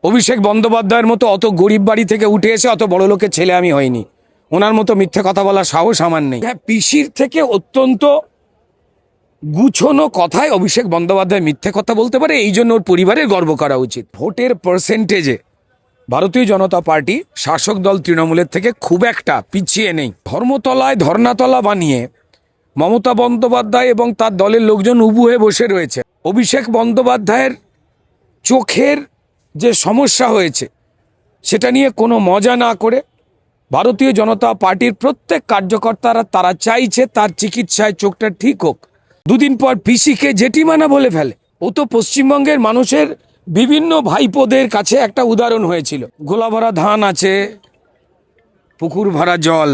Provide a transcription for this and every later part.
অভিষেক বন্দ্যোপাধ্যায়ের মতো অত গরিব বাড়ি থেকে উঠে এসে অত বড় লোকের ছেলে আমি হইনি। ওনার মতো মিথ্যে কথা বলার সাহস আমার নেই। হ্যাঁ, পিসির থেকে অত্যন্ত গুছনো কথায় অভিষেক বন্দ্যোপাধ্যায় মিথ্যে কথা বলতে পারে, এই জন্য ওর পরিবারের গর্ব করা উচিত। ভোটের পার্সেন্টেজে ভারতীয় জনতা পার্টি শাসক দল তৃণমূলের থেকে খুব একটা পিছিয়ে নেই। ধর্মতলায় ধর্নাতলা বানিয়ে মমতা বন্দ্যোপাধ্যায় এবং তার দলের লোকজন উবু হয়ে বসে রয়েছে। অভিষেক বন্দ্যোপাধ্যায়ের চোখের যে সমস্যা হয়েছে সেটা নিয়ে কোনো মজা না করে ভারতীয় জনতা পার্টির প্রত্যেক কার্যকর্তারা তারা চাইছে তার চিকিৎসায় চোখটা ঠিক হোক। দুদিন পর পিসিকে জেঠিমানা বলে ফেলে। ও তো পশ্চিমবঙ্গের মানুষের বিভিন্ন ভাইপোদের কাছে একটা উদাহরণ হয়েছিল। গোলা ভরা ধান আছে, পুকুর ভরা জল,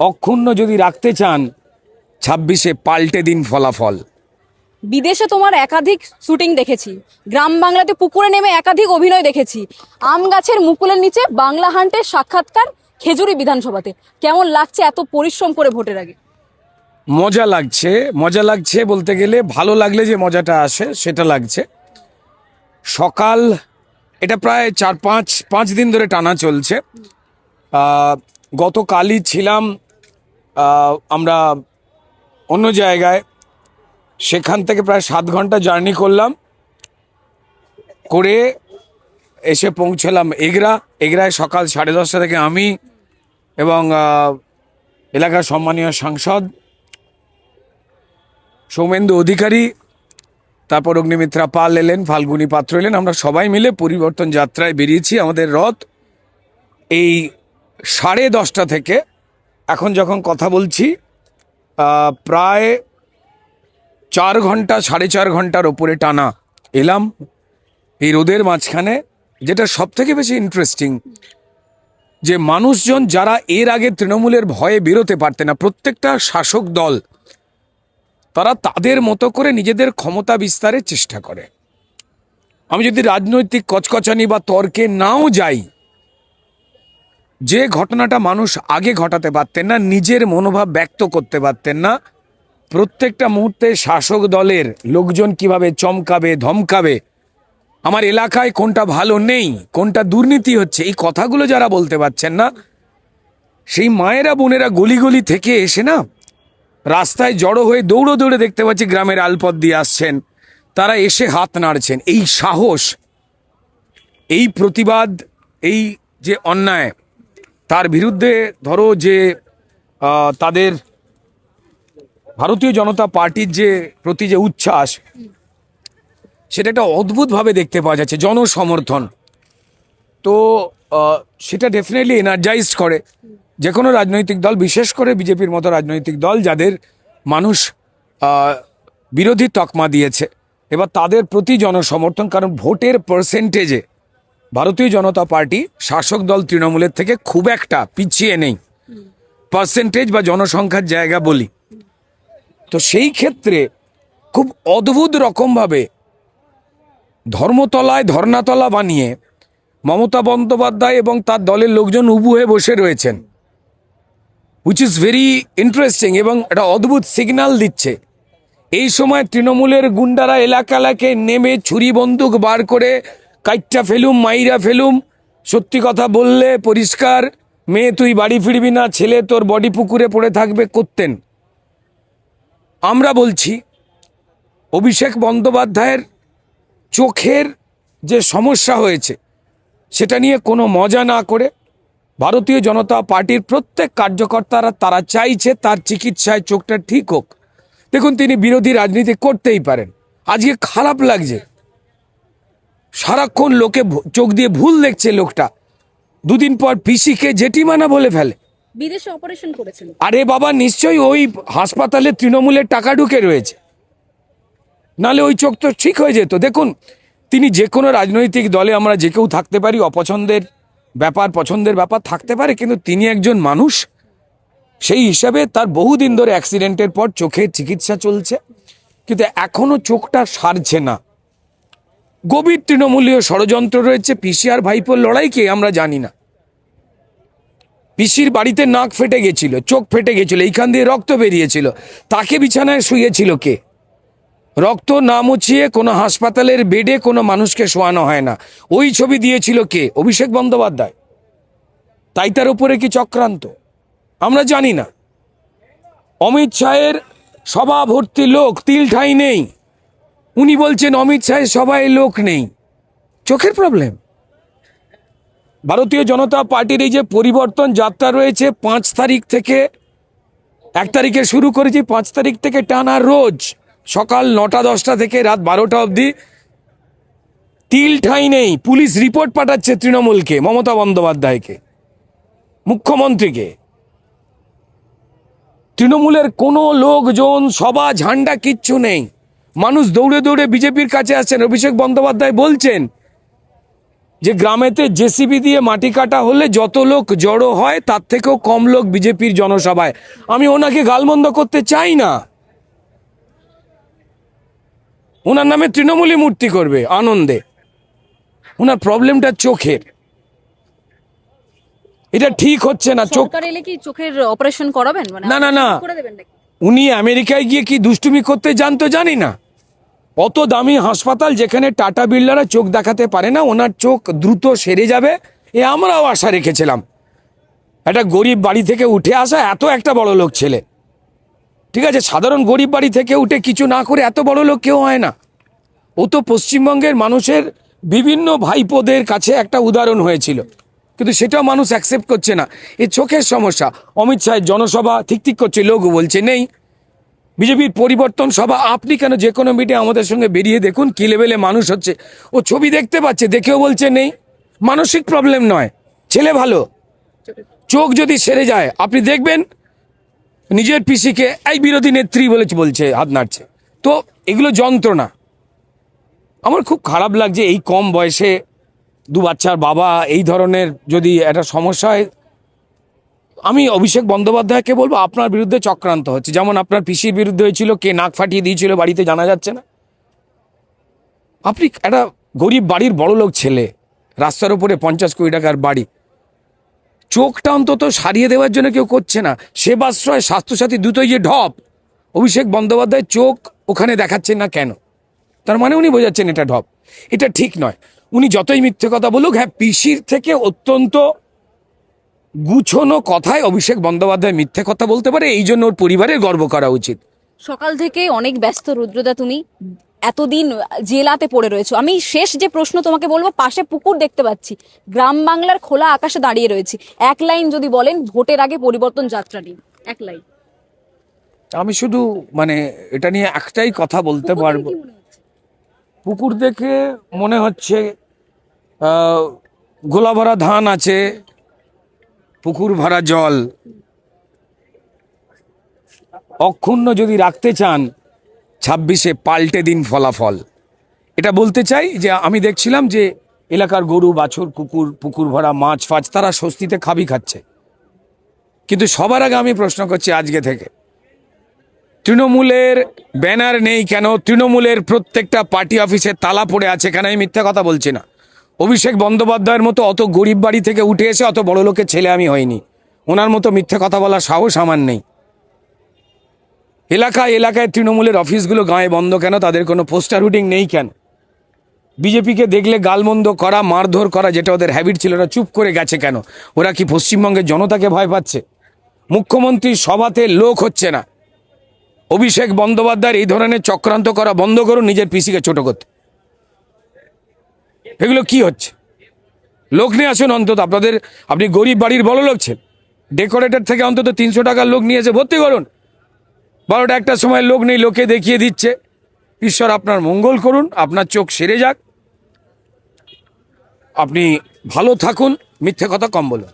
অক্ষুণ্ণ যদি রাখতে চান 26-এ পাল্টে দিন ফলাফল। বিদেশে তোমার একাধিক শুটিং দেখেছি, গ্রাম বাংলাতে পুকুরে নেমে একাধিক অভিনয় দেখেছি, আম গাছের মুকুলের নিচে বাংলা হান্টের সাক্ষাৎকার খেজুরি বিধানসভাতে। কেমন লাগছে এত পরিশ্রম করে ভোটের আগে? মজা লাগছে বলতে গেলে ভালো লাগলে যে মজাটা আসে সেটা লাগছে। সকাল এটা প্রায় 4-5 দিন ধরে টানা চলছে। গতকালই ছিলাম আমরা অন্য জায়গায়, সেখান থেকে প্রায় 7 ঘন্টা জার্নি করলাম, করে এসে পৌঁছলাম এগরায় সকাল 10:30 থেকে আমি এবং এলাকার সম্মানীয় সাংসদ সৌমেন্দু অধিকারী, তারপর অগ্নিমিত্রা পাল এলেন, ফাল্গুনী পাত্র এলেন, আমরা সবাই মিলে পরিবর্তন যাত্রায় বেরিয়েছি। আমাদের রথ এই 10:30 থেকে এখন যখন কথা বলছি প্রায় 4 ঘন্টা 4.5 ঘন্টার ওপরে টানা এলাম এই রোদের মাঝখানে। যেটা সব থেকে বেশি ইন্টারেস্টিং, যে মানুষজন যারা এর আগে তৃণমূলের ভয়ে বেরোতে পারতেন না, প্রত্যেকটা শাসক দল তারা তাদের মতো করে নিজেদের ক্ষমতা বিস্তারের চেষ্টা করে। আমি যদি রাজনৈতিক কচকচানি বা তর্কে নাও যাই, যে ঘটনাটা মানুষ আগে ঘটাতে পারতেন না, নিজের মনোভাব ব্যক্ত করতে পারতেন না, প্রত্যেকটা মুহূর্তে শাসক দলের লোকজন কিভাবে চমকাবে ধমকাবে, আমার এলাকায় কোনটা ভালো নেই, কোনটা দুর্নীতি হচ্ছে, এই কথাগুলো যারা বলতে পারছেন না, সেই মায়েরা বোনেরা গলি গলি থেকে এসে না রাস্তায় জড়ো হয়ে দৌড়ে দেখতে পাচ্ছি গ্রামের আলপথ দিয়ে আসছেন, তারা এসে হাত নাড়ছেন। এই সাহস, এই প্রতিবাদ, এই যে অন্যায়, তার বিরুদ্ধে ধরো যে তাদের ভারতীয় জনতা পার্টির যে প্রতি যে উচ্ছ্বাস, সেটা একটা অদ্ভুতভাবে দেখতে পাওয়া যাচ্ছে, জনসমর্থন। তো সেটা ডেফিনেটলি এনার্জাইজড করে যে কোনো রাজনৈতিক দল, বিশেষ করে বিজেপির মতো রাজনৈতিক দল যাদের মানুষ বিরোধী তকমা দিয়েছে। এবার তাদের প্রতি জনসমর্থন, কারণ ভোটের পার্সেন্টেজে ভারতীয় জনতা পার্টি শাসক দল তৃণমূলের থেকে খুব একটা পিছিয়ে নেই, পার্সেন্টেজ বা জনসংখ্যার জায়গা বলি। তো সেই ক্ষেত্রে খুব অদ্ভুত রকমভাবে ধর্মতলায় ধর্নাতলা বানিয়ে মমতা বন্দ্যোপাধ্যায় এবং তার দলের লোকজন উবু হয়ে বসে রয়েছেন, হুইচ ইজ ভেরি ইন্টারেস্টিং এবং একটা অদ্ভুত সিগন্যাল দিচ্ছে। এই সময় তৃণমূলের গুন্ডারা এলাকায় নেমে ছুরি বন্দুক বার করে কাইটটা ফেলুম, মাইরা ফেলুম, সত্যি কথা বললে পরিষ্কার, মেয়ে তুই বাড়ি ফিরবি না, ছেলে তোর বডি পুকুরে পড়ে থাকবে করতেন। আমরা বলছি অভিষেক বন্দ্যোপাধ্যায়ের চোখের যে সমস্যা হয়েছে সেটা নিয়ে কোনো মজা না করে ভারতীয় জনতা পার্টির প্রত্যেক কার্যকর্তারা তারা চাইছে তার চিকিৎসায় চোখটা ঠিক হোক। দেখুন, তিনি বিরোধী রাজনীতি করতেই পারেন, আজকে খারাপ লাগছে, সারাক্ষণ লোকে চোখ দিয়ে ভুল দেখছে লোকটা। দুদিন পর পিসিকে জেঠিমানা বলে ফেলে। বিদেশে অপারেশন করেছেন? আরে বাবা, নিশ্চয়ই ওই হাসপাতালে তৃণমূলের টাকা ঢুকে রয়েছে, নালে ওই চোখ তো ঠিক হয়ে যেত। দেখুন, তিনি যে কোনো রাজনৈতিক দলে আমরা যে কেউ থাকতে পারি, অপছন্দের ব্যাপার পছন্দের ব্যাপার থাকতে পারে, কিন্তু তিনি একজন মানুষ, সেই হিসাবে তার বহুদিন ধরে অ্যাক্সিডেন্টের পর চোখের চিকিৎসা চলছে, কিন্তু এখনো চোখটা সারছে না। গভীর তৃণমূলীয় ষড়যন্ত্র রয়েছে। পিসি আর ভাইপোর লড়াইকে আমরা জানি না। পিসির বাড়িতে নাক ফেটে গেছিল, চোখ ফেটে গেছিল, এইখান দিয়ে রক্ত বেরিয়েছিল, তাকে বিছানায় শুয়েছিল কে? রক্ত না মুছিয়ে কোনো হাসপাতালের বেডে কোনো মানুষকে শোয়ানো হয় না। ওই ছবি দিয়েছিল কে? অভিষেক বন্দ্যোপাধ্যায়। তাই তার উপরে কি চক্রান্ত আমরা জানি না। অমিত শাহের সভা ভর্তি লোক, তিল ঠাঁই নেই। উনি বলছেন অমিত শাহের সভায় লোক নেই। চোখের প্রবলেম। ভারতীয় জনতা পার্টির এই যে পরিবর্তন যাত্রা রয়েছে 5 তারিখ থেকে, 1 তারিখে শুরু করেছি, 5 তারিখ থেকে টানা রোজ সকাল 9টা-10টা থেকে রাত 12টা অবধি তিল ঠাঁই নেই। পুলিশ রিপোর্ট পাঠাচ্ছে তৃণমূলকে, মমতা বন্দ্যোপাধ্যায়কে, মুখ্যমন্ত্রীকে। তৃণমূলের কোনো লোকজন, সভা, ঝান্ডা কিচ্ছু নেই। মানুষ দৌড়ে দৌড়ে বিজেপির কাছে আসছেন। অভিষেক বন্দ্যোপাধ্যায় বলছেন যে গ্রামেতে জেসিবি দিয়ে মাটি কাটা হলে যত লোক জড়ো হয় তার থেকেও কম লোক বিজেপির জনসভায়। আমি ওনাকে গালমন্দ করতে চাই না। ওনার নামে তৃণমূলই মূর্তি করবে আনন্দে। ওনার প্রবলেমটা চোখের। এটা ঠিক হচ্ছে না। চোখ সরকার এলে কি চোখের অপারেশন করাবেন? মানে না, না, না। করে দেবেন নাকি? উনি আমেরিকায় গিয়ে কি দুষ্টুমি করতে জানতো জানি না। অত দামি হাসপাতাল যেখানে টাটা বিড়লারা চোখ দেখাতে পারে না, ওনার চোখ দ্রুত সেরে যাবে এ আমরাও আশা রেখেছিলাম। একটা গরিব বাড়ি থেকে উঠে আসা এত একটা বড় লোক ছেলে, ঠিক আছে, সাধারণ গরিব বাড়ি থেকে উঠে কিছু না করে এত বড় লোক কেউ হয় না। ও তো পশ্চিমবঙ্গের মানুষের বিভিন্ন ভাইপোদের কাছে একটা উদাহরণ হয়েছিল, কিন্তু সেটাও মানুষ অ্যাকসেপ্ট করছে না। এ চোখের সমস্যা। অমিত শাহের জনসভা ঠিক ঠিক করছে, লোক বলছে নেই। বিজেপির পরিবর্তন সভা, আপনি কেন যে কোনো মিটে আমাদের সঙ্গে বেরিয়ে দেখুন কি লেভেলে মানুষ হচ্ছে। ও ছবি দেখতে পাচ্ছে, দেখেও বলছে নেই। মানসিক প্রবলেম নয়, ছেলে ভালো। চোখ যদি সেরে যায় আপনি দেখবেন নিজের পিসিকে এই বিরোধী নেত্রী বলছে, হাত নাড়ছে। তো এগুলো যন্ত্রণা। আমার খুব খারাপ লাগছে এই কম বয়সে 2 বাচ্চার বাবা এই ধরনের যদি একটা সমস্যা হয়। আমি অভিষেক বন্দ্যোপাধ্যায়কে বলবো আপনার বিরুদ্ধে চক্রান্ত হচ্ছে, যেমন আপনার পিসির বিরুদ্ধে হয়েছিল, কে নাক ফাটিয়ে দিয়েছিল বাড়িতে জানা যাচ্ছে না। আপনি একটা গরিব বাড়ির বড় লোক ছেলে, রাস্তার উপরে 50 কোটি টাকার বাড়ি, চোখটা অন্তত সারিয়ে দেওয়ার জন্য কেউ করছে না। সেবাশ্রয়, স্বাস্থ্যসাথী দুটোই যে ঢপ, অভিষেক বন্দ্যোপাধ্যায় চোখ ওখানে দেখাচ্ছেন না কেন? তার মানে উনি বোঝাচ্ছেন এটা ঢপ। এটা ঠিক নয়। উনি যতই মিথ্যে কথা বলুক, হ্যাঁ, পিসির থেকে অত্যন্ত গুছনো কথায় অভিষেক বন্দ্যোপাধ্যায় মিথ্যে কথা বলতে পারে, এই জন্য ওর পরিবারের গর্ব করা উচিত। সকাল থেকে অনেক ব্যস্ত রুদ্রদা, তুমি এতদিন জেলাতে পড়ে রয়েছো। আমি শেষ যে প্রশ্ন তোমাকে বলবো, পাশে পুকুর দেখতে পাচ্ছি, গ্রাম বাংলার খোলা আকাশে দাঁড়িয়ে রয়েছি, এক লাইন যদি বলেন ভোটের আগে পরিবর্তন যাত্রা নিয়ে, এক লাইন। আমি শুধু মানে এটা নিয়ে একটাই কথা বলতে পারবো। পুকুর দেখে মনে হচ্ছে গোলা ভরা ধান আছে, পুকুর ভরা জল। অক্ষুণ্ণ যদি রাখতে চান 26-এ পাল্টে দিন ফলাফল। এটা বলতে চাই যে আমি দেখছিলাম যে এলাকার গরু, বাছুর, কুকুর, পুকুর ভরা মাছ ফাছ, তারা স্বস্তিতে খাচ্ছে। কিন্তু সবার আগে আমি প্রশ্ন করছি আজকে থেকে, তৃণমূলের ব্যানার নেই কেন? তৃণমূলের প্রত্যেকটা পার্টি অফিসে তালা পড়ে আছে কেন? আমি মিথ্যা কথা বলছি না। অভিষেক বন্দ্যোপাধ্যায়ের মতো অত গরিব বাড়ি থেকে উঠে এসে অত বড় লোকের ছেলে আমি হইনি। ওনার মতো মিথ্যা কথা বলার সাহস আমার নেই। এলাকায় এলাকায় তৃণমূলের অফিসগুলো গায়ে বন্ধ কেন? তাদের কোনো পোস্টার হুডিং নেই কেন? বিজেপিকে দেখলে গালমন্দ করা, মারধর করা, যেটা ওদের হ্যাবিট ছিল, ওরা চুপ করে গেছে কেন? ওরা কি পশ্চিমবঙ্গের জনতাকে ভয় পাচ্ছে? মুখ্যমন্ত্রীর সভাতে লোক হচ্ছে না। অভিষেক বন্দ্যোপাধ্যায়ের এই ধরনের চক্রান্ত করা বন্ধ করুন, নিজের পিসিকে ছোট করতে। এগুলো কি হচ্ছে? লোক নিয়ে আসুন অন্তত। আপনি গরিব বাড়ির বড় লোক ছেন, ডেকোরেটর থেকে অন্তত 300 টাকার লোক নিয়ে এসে ভর্তি করুন। 12টা 1টার সময় লোক নেই, লোকে দেখিয়ে দিচ্ছে। ঈশ্বর আপনার মঙ্গল করুন, আপনার চোখ সেরে যাক, আপনি ভালো থাকুন, মিথ্যে কথা কম বলুন।